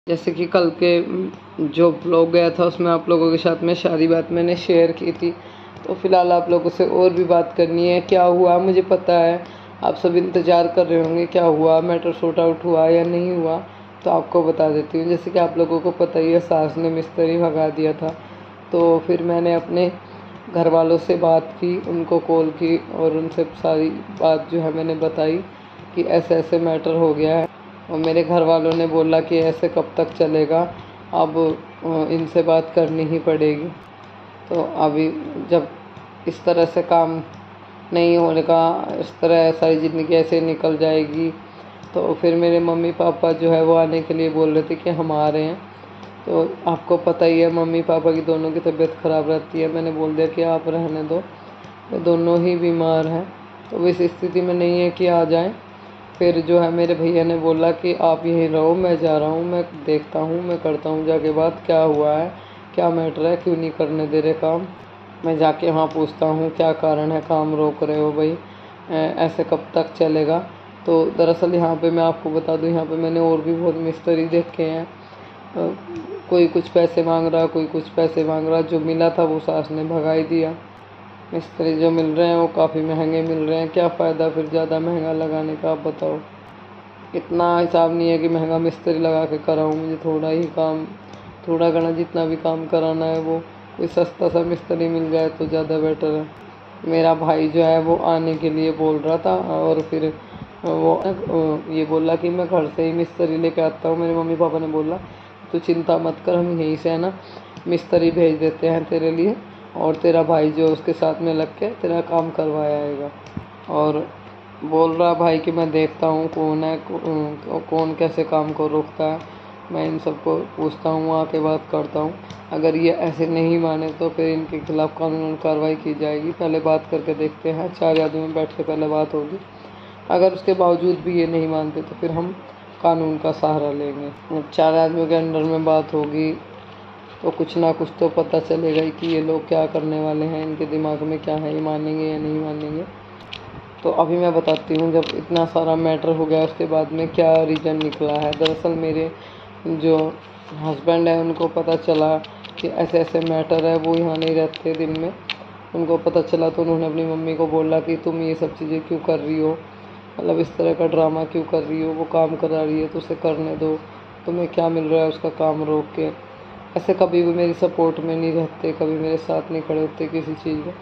जैसे कि कल के जो ब्लॉग गया था उसमें आप लोगों के साथ में सारी बात मैंने शेयर की थी। तो फ़िलहाल आप लोगों से और भी बात करनी है। क्या हुआ मुझे पता है, आप सब इंतज़ार कर रहे होंगे क्या हुआ, मैटर सॉर्ट आउट हुआ या नहीं हुआ। तो आपको बता देती हूँ। जैसे कि आप लोगों को पता ही है, सास ने मिस्त्री भगा दिया था। तो फिर मैंने अपने घर वालों से बात की, उनको कॉल की और उनसे सारी बात जो है मैंने बताई कि ऐसे ऐसे मैटर हो गया है। और मेरे घर वालों ने बोला कि ऐसे कब तक चलेगा, अब इनसे बात करनी ही पड़ेगी। तो अभी जब इस तरह से काम नहीं होने का, इस तरह सारी ज़िंदगी ऐसे निकल जाएगी, तो फिर मेरे मम्मी पापा जो है वो आने के लिए बोल रहे थे कि हम आ रहे हैं। तो आपको पता ही है, मम्मी पापा की दोनों की तबीयत ख़राब रहती है। मैंने बोल दिया कि आप रहने दो, वो दोनों ही बीमार हैं, तो इस स्थिति में नहीं है कि आ जाएं। फिर जो है मेरे भैया ने बोला कि आप यहीं रहो, मैं जा रहा हूँ, मैं देखता हूँ, मैं करता हूँ जाके बात, क्या हुआ है, क्या मैटर है, क्यों नहीं करने दे रहे काम। मैं जाके वहाँ पूछता हूँ क्या कारण है, काम रोक रहे हो भाई, ऐसे कब तक चलेगा। तो दरअसल यहाँ पे मैं आपको बता दूँ, यहाँ पे मैंने और भी बहुत मिस्त्री देखे हैं। कोई कुछ पैसे मांग रहा, कोई कुछ पैसे मांग रहा। जो मिला था वो सास ने भगा ही दिया। मिस्त्री जो मिल रहे हैं वो काफ़ी महंगे मिल रहे हैं। क्या फ़ायदा फिर ज़्यादा महंगा लगाने का, आप बताओ। इतना हिसाब नहीं है कि महंगा मिस्त्री लगा के कराऊँ। मुझे थोड़ा ही काम, थोड़ा घना जितना भी काम कराना है वो कोई सस्ता सा मिस्त्री मिल जाए तो ज़्यादा बेटर है। मेरा भाई जो है वो आने के लिए बोल रहा था और फिर वो ये बोला कि मैं घर से ही मिस्त्री लेके आता हूँ। मेरे मम्मी पापा ने बोला तो चिंता मत कर, हम यहीं से है ना मिस्त्री भेज देते हैं तेरे लिए, और तेरा भाई जो उसके साथ में लग के तेरा काम करवाया आएगा। और बोल रहा भाई कि मैं देखता हूँ कौन है, कौन कैसे काम को रोकता है, मैं इन सबको पूछता हूँ, आके बात करता हूँ। अगर ये ऐसे नहीं माने तो फिर इनके खिलाफ़ कानूनी कार्रवाई की जाएगी। पहले बात करके देखते हैं, 4 आदमी में बैठ के पहले बात होगी। अगर उसके बावजूद भी ये नहीं मानते तो फिर हम कानून का सहारा लेंगे। जब 4 आदमियों के अंडर में बात होगी तो कुछ ना कुछ तो पता चलेगा ही कि ये लोग क्या करने वाले हैं, इनके दिमाग में क्या है, ये मानेंगे या नहीं मानेंगे। तो अभी मैं बताती हूँ, जब इतना सारा मैटर हो गया उसके बाद में क्या रीज़न निकला है। दरअसल मेरे जो हस्बैंड है उनको पता चला कि ऐसे ऐसे मैटर है, वो यहाँ नहीं रहते दिन में। उनको पता चला तो उन्होंने अपनी मम्मी को बोला कि तुम ये सब चीज़ें क्यों कर रही हो, मतलब इस तरह का ड्रामा क्यों कर रही हो, वो काम करा रही है तो उसे करने दो, तुम्हें क्या मिल रहा है उसका काम रोक के। ऐसे कभी भी मेरी सपोर्ट में नहीं रहते, कभी मेरे साथ नहीं खड़े होते किसी चीज़ में।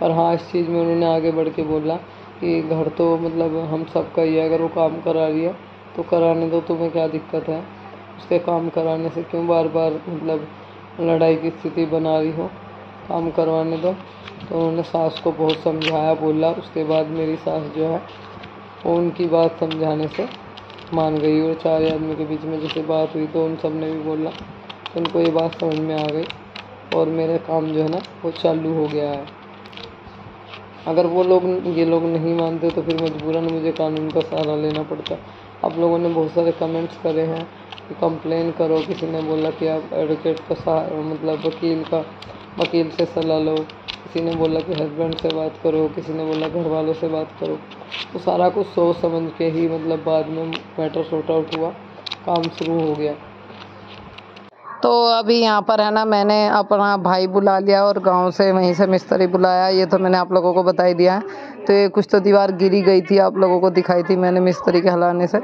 और हाँ, इस चीज़ में उन्होंने आगे बढ़ के बोला कि घर तो मतलब हम सबका ही है, अगर वो काम करा रही है तो कराने दो, तुम्हें क्या दिक्कत है, उसके काम कराने से क्यों बार बार मतलब लड़ाई की स्थिति बना रही हो, काम करवाने दो। तो उन्होंने सास को बहुत समझाया, बोला। उसके बाद मेरी सास जो है वो उनकी बात समझाने से मान गई, और 4 आदमी के बीच में जैसे बात हुई तो उन सब ने भी बोला, तो उनको ये बात समझ में आ गई और मेरा काम जो है ना वो चालू हो गया है। अगर ये लोग नहीं मानते तो फिर मजबूरन मुझे कानून का सहारा लेना पड़ता। आप लोगों ने बहुत सारे कमेंट्स करे हैं कि कंप्लेन करो, किसी ने बोला कि आप एडवोकेट का सहारा मतलब वकील से सलाह लो, किसी ने बोला कि हस्बैंड से बात करो, किसी ने बोला घर वालों से बात करो। तो सारा कुछ सोच समझ के ही मतलब बाद में मैटर सॉर्ट आउट हुआ, काम शुरू हो गया। तो अभी यहाँ पर है ना, मैंने अपना भाई बुला लिया और गांव से वहीं से मिस्त्री बुलाया। ये तो मैंने आप लोगों को बता ही दिया है। तो ये कुछ तो दीवार गिरी गई थी, आप लोगों को दिखाई थी मैंने मिस्त्री के हिलाने से,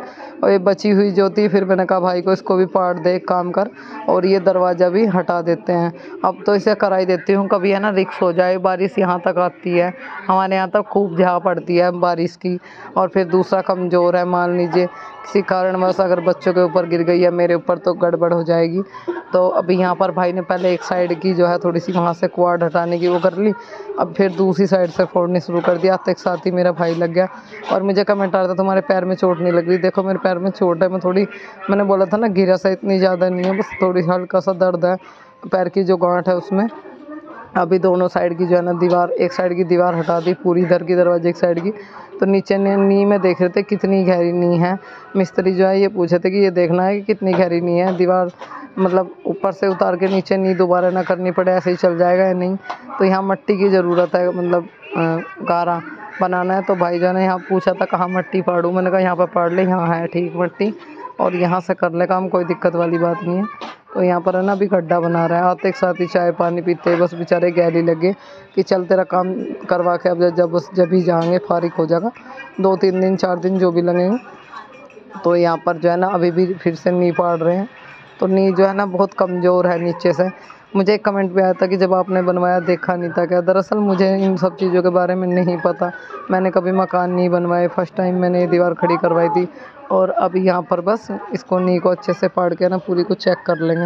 और ये बची हुई जो थी फिर मैंने कहा भाई को इसको भी पाट दे, एक काम कर और ये दरवाज़ा भी हटा देते हैं। अब तो इसे करा ही देती हूँ, कभी है ना रिक्स हो जाए, बारिश यहाँ तक आती है, हमारे यहाँ तक खूब झा पड़ती है बारिश की। और फिर दूसरा कमज़ोर है, मान लीजिए किसी कारणवश अगर बच्चों के ऊपर गिर गई या मेरे ऊपर तो गड़बड़ हो जाएगी। तो अभी यहाँ पर भाई ने पहले एक साइड की जो है थोड़ी सी वहाँ से क्वाड हटाने की वो कर ली, अब फिर दूसरी साइड से फोड़नी शुरू कर दिया। तो एक साथ ही मेरा भाई लग गया और मुझे कमेंट आ रहा था तुम्हारे पैर में चोट नहीं लग रही। देखो मेरे पैर में चोट है, मैंने बोला था ना गिरा सा इतनी ज़्यादा नहीं है, बस थोड़ी हल्का सा दर्द है पैर की जो गांठ है उसमें। अभी दोनों साइड की जो है ना दीवार, एक साइड की दीवार हटा दी पूरी, इधर की दरवाजे एक साइड की। तो नीचे नी में देख रहे थे कितनी गहरी नी है। मिस्त्री जो है ये पूछे थे कि ये देखना है कि कितनी गहरी नी है दीवार, मतलब ऊपर से उतार के नीचे नी दोबारा ना करनी पड़े, ऐसे ही चल जाएगा या नहीं। तो यहाँ मट्टी की ज़रूरत है, मतलब गारा बनाना है। तो भाई जान ने यहाँ पूछा था कहाँ मट्टी पाड़ूँ, मैंने कहा यहाँ पर पाड़ ले, यहाँ है ठीक मट्टी। और यहाँ से कर ले काम, कोई दिक्कत वाली बात नहीं है। तो यहाँ पर है ना अभी गड्ढा बना रहा है, आते एक साथ ही चाय पानी पीते बस बेचारे गैली लगे कि चल तेरा काम करवा के अब जब ही जाएंगे फारिग हो जाएगा, 2-3 दिन 4 दिन जो भी लगेंगे। तो यहाँ पर जो है ना अभी भी फिर से नी पाड़ रहे हैं। तो नी जो है ना बहुत कमज़ोर है नीचे से। मुझे एक कमेंट भी आया था कि जब आपने बनवाया देखा नहीं था क्या। दरअसल मुझे इन सब चीज़ों के बारे में नहीं पता, मैंने कभी मकान नहीं बनवाए, फर्स्ट टाइम मैंने ये दीवार खड़ी करवाई थी। और अभी यहाँ पर बस इसको नी को अच्छे से पाड़ के ना पूरी को चेक कर लेंगे।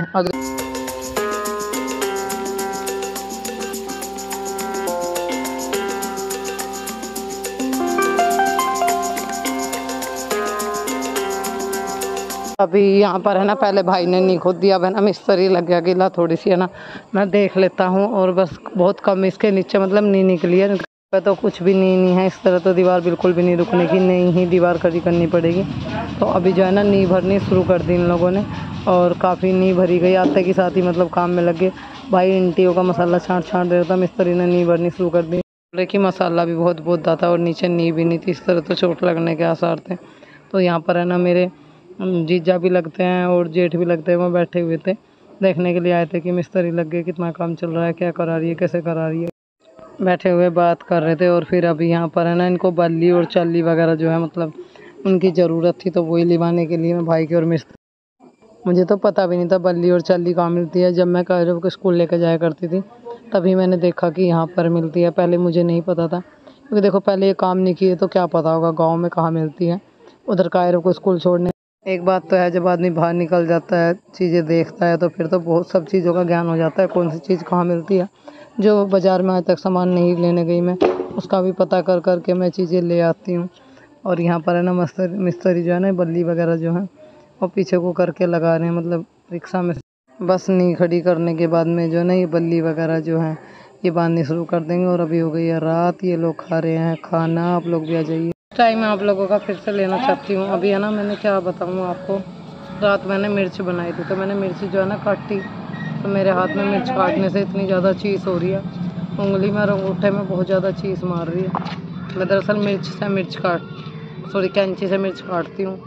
अभी यहाँ पर है ना पहले भाई ने नी खोद दिया, अब है ना मिस्त्री लग गया गिला थोड़ी सी है ना, मैं देख लेता हूँ। और बस बहुत कम इसके नीचे मतलब नी निकली है, तो कुछ भी नहीं है। इस तरह तो दीवार बिल्कुल भी नहीं रुकने की, नई ही दीवार खड़ी करनी पड़ेगी। तो अभी जो है ना नी भरनी शुरू कर दी इन लोगों ने, और काफ़ी नी भरी गई। आते के साथ ही मतलब काम में लग गए। भाई इंटियों का मसाला छाँट दे रहा था, मिस्त्री ने नी भरनी शुरू कर दी। लेकिन मसाला भी बहुत था और नीचे नी भी नहीं थी, इस तरह तो चोट लगने के आसार थे। तो यहाँ पर है ना मेरे जीजा भी लगते हैं और जेठ भी लगते हैं, वो बैठे हुए थे, देखने के लिए आए थे कि मिस्त्री लग गए, कितना काम चल रहा है, क्या करा रही है, कैसे करा रही है। बैठे हुए बात कर रहे थे। और फिर अभी यहाँ पर है ना इनको बल्ली और चाली वगैरह जो है मतलब उनकी ज़रूरत थी, तो वही लिवाने के लिए मैं भाई की और मिस्त्री, मुझे तो पता भी नहीं था बल्ली और चाली कहाँ मिलती है। जब मैं कायरव को स्कूल लेकर जाया करती थी तभी मैंने देखा कि यहाँ पर मिलती है, पहले मुझे नहीं पता था, क्योंकि देखो पहले ये काम नहीं किए तो क्या पता होगा गाँव में कहाँ मिलती है। उधर कायरव को स्कूल छोड़ने एक बात तो है, जब आदमी बाहर निकल जाता है चीज़ें देखता है तो फिर तो बहुत सब चीज़ों का ज्ञान हो जाता है, कौन सी चीज़ कहाँ मिलती है। जो बाज़ार में आज तक सामान नहीं लेने गई मैं, उसका भी पता कर के मैं चीज़ें ले आती हूँ। और यहाँ पर है ना मिस्त्री जो है ना बल्ली वगैरह जो है वो पीछे को करके लगा रहे हैं, मतलब रिक्शा में बस नी खड़ी करने के बाद में जो है ना ये बल्ली वगैरह जो है ये बांधनी शुरू कर देंगे। और अभी हो गई है रात, ये लोग खा रहे हैं खाना, आप लोग भी आ जाइए। टाइम आप लोगों का फिर से लेना चाहती हूँ। अभी है ना मैंने क्या बताऊँ आपको, रात मैंने मिर्च बनाई थी, तो मैंने मिर्च जो है ना काटी, तो मेरे हाथ में मिर्च काटने से इतनी ज़्यादा चीज़ हो रही है, उंगली में और अंगूठे में बहुत ज़्यादा चीज़ मार रही है। मैं दरअसल कैंची से मिर्च काटती हूँ,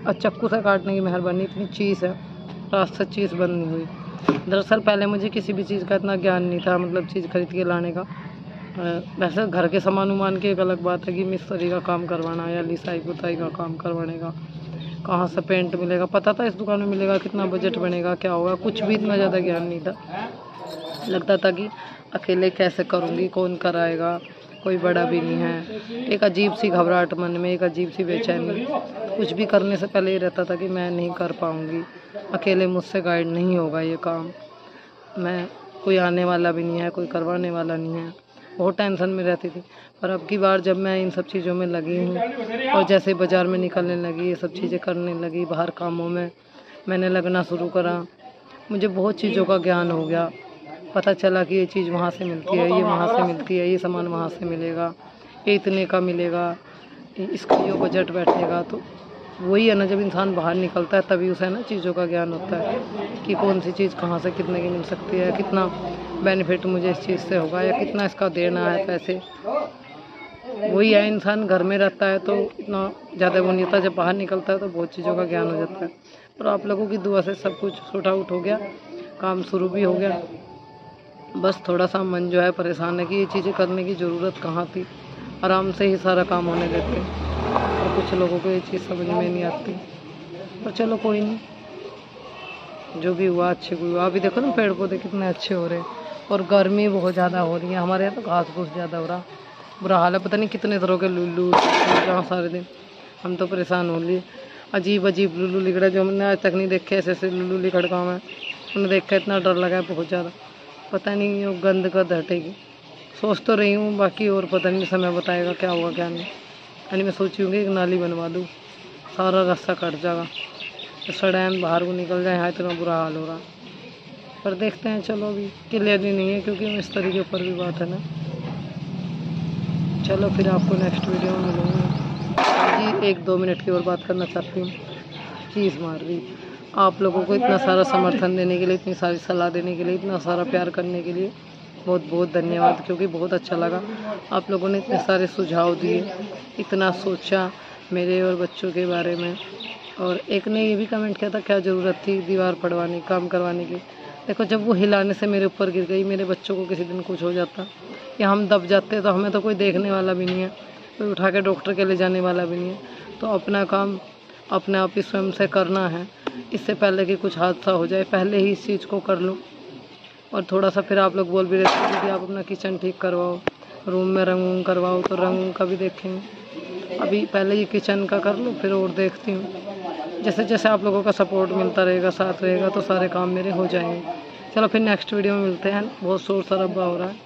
और चक्कू से काटने की मेहरबानी, इतनी चीज़ है रात से चीज़ बंद नहीं हुई। दरअसल पहले मुझे किसी भी चीज़ का इतना ज्ञान नहीं था, मतलब चीज़ खरीद के लाने का। वैसे घर के सामान उमान की एक अलग बात है कि मिस्त्री का काम करवाना या लिसाई पुताई का काम करवाने का, कहाँ से पेंट मिलेगा पता था, इस दुकान में मिलेगा, कितना बजट बनेगा, क्या होगा, कुछ भी इतना ज़्यादा ज्ञान नहीं था। लगता था कि अकेले कैसे करूँगी, कौन कराएगा, कोई बड़ा भी नहीं है। एक अजीब सी घबराहट मन में, एक अजीब सी बेचैनी, कुछ भी करने से पहले ये रहता था कि मैं नहीं कर पाऊँगी, अकेले मुझसे गाइड नहीं होगा ये काम, मैं कोई आने वाला भी नहीं है, कोई करवाने वाला नहीं है, बहुत टेंशन में रहती थी। पर अब की बार जब मैं इन सब चीज़ों में लगी हूँ और जैसे बाज़ार में निकलने लगी, ये सब चीज़ें करने लगी, बाहर कामों में मैंने लगना शुरू करा, मुझे बहुत चीज़ों का ज्ञान हो गया। पता चला कि ये चीज़ वहाँ से मिलती है, ये वहाँ से मिलती है, ये सामान वहाँ से मिलेगा, ये इतने का मिलेगा, इसका जो बजट बैठेगा। तो वही है ना, जब इंसान बाहर निकलता है तभी उसे ना चीज़ों का ज्ञान होता है कि कौन सी चीज़ कहाँ से कितने की मिल सकती है, कितना बेनिफिट मुझे इस चीज़ से होगा, या कितना इसका देना है पैसे। वही है, इंसान घर में रहता है तो इतना ज़्यादा वो नहीं होता, जब बाहर निकलता है तो बहुत चीज़ों का ज्ञान हो जाता है। और आप लोगों की दुआ से सब कुछ सॉर्ट आउट हो गया, काम शुरू भी हो गया। बस थोड़ा सा मन जो है परेशान है कि ये चीज़ें करने की ज़रूरत कहाँ थी, आराम से ही सारा काम होने देते। और कुछ लोगों को ये चीज़ समझ में नहीं आती, पर चलो कोई नहीं, जो भी हुआ अच्छे को हुआ। अभी देखो ना पेड़ पौधे कितने अच्छे हो रहे हैं, और गर्मी बहुत ज़्यादा हो रही है। हमारे यहाँ तो घास फूस ज़्यादा हो रहा, बुरा हाल है, पता नहीं कितने तरह के लुल्लू जहाँ सारे दिन, हम तो परेशान हो लिए। अजीब अजीब लुल्लू लिखड़ा जो हमने आज तक नहीं देखे, ऐसे ऐसे लुल्लू लिखड़ गाँव में, उन्हें देख कर इतना डर लगा है बहुत ज़्यादा, पता नहीं वो गंद कब हटेगी। सोच तो रही हूँ, बाकी और पता नहीं समय बताएगा क्या होगा क्या नहीं। यानी मैं सोची हूँ कि एक नाली बनवा दूँ, सारा रास्ता कट जाएगा, सड़ैन बाहर को निकल जाए, यहाँ इतना बुरा हाल हो रहा। पर देखते हैं, चलो अभी क्लियरली नहीं है क्योंकि मिस्त्री के ऊपर भी बात है ना। चलो फिर आपको नेक्स्ट वीडियो में मिलूँगी जी। 1-2 मिनट की और बात करना चाहती हूँ, चीज़ मार रही। आप लोगों को इतना सारा समर्थन देने के लिए, इतनी सारी सलाह देने के लिए, इतना सारा प्यार करने के लिए बहुत बहुत धन्यवाद, क्योंकि बहुत अच्छा लगा। आप लोगों ने इतने सारे सुझाव दिए, इतना सोचा मेरे और बच्चों के बारे में, और एक ने ये भी कमेंट किया था, क्या ज़रूरत थी दीवार पड़वाने काम करवाने की। देखो जब वो हिलाने से मेरे ऊपर गिर गई, मेरे बच्चों को किसी दिन कुछ हो जाता या हम दब जाते तो हमें तो कोई देखने वाला भी नहीं है, कोई उठा के डॉक्टर के ले जाने वाला भी नहीं है। तो अपना काम अपने आप ही स्वयं से करना है, इससे पहले कि कुछ हादसा हो जाए पहले ही इस चीज़ को कर लो। और थोड़ा सा फिर आप लोग बोल भी रहे थे कि आप अपना किचन ठीक करवाओ, रूम में रंग करवाओ, तो रंग का भी देखेंगे। अभी पहले ये किचन का कर लो, फिर और देखती हूँ। जैसे जैसे आप लोगों का सपोर्ट मिलता रहेगा, साथ रहेगा, तो सारे काम मेरे हो जाएंगे। चलो फिर नेक्स्ट वीडियो में मिलते हैं। बहुत शोर शराबा हो रहा है।